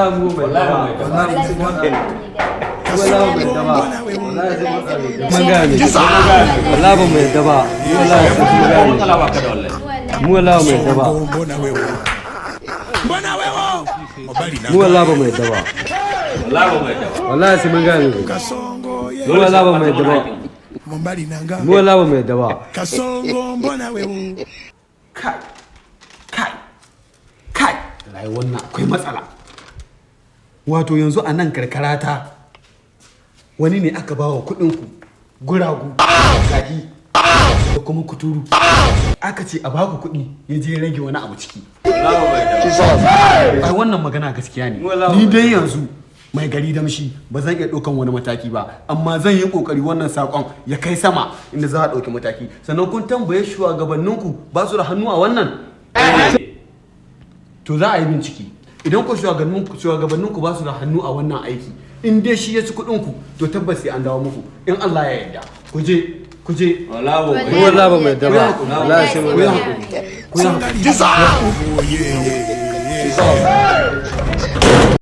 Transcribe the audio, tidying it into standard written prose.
wallahi mu mai daba wallahi mai daba magani wallahi ba mai daba wallahi mu wallahi mai daba mu wallahi ba mai daba wallahi sai magani mu wallahi ba mai daba mu wallahi ba mai daba kai rayuwar nan akwai matsala. Wato yanzu a nan karkara ta wani ne aka bawa kuɗin ku guragu zaki da kuma kuturu aka ce a baku kuɗi ya je rage wani abu ciki. Ai wannan magana gaskiya ne. Ni dai yanzu mai gari damshi ba zan iya ɗaukan wani mataki ba, amma zan yi ƙoƙari wannan saƙon ya kai sama inda za a ɗauki mataki. Sannan kun tambaye shugabanninku ba su da hannu a wannan? To za a yi bincike. Idan ku shugabanninku ba su da hannu a wannan aiki, in dai shi ya ci kuɗinku to tabbas sai an dawo muku in Allah ya yarda. Ku je wallahi ba mai daba wallahi sai magani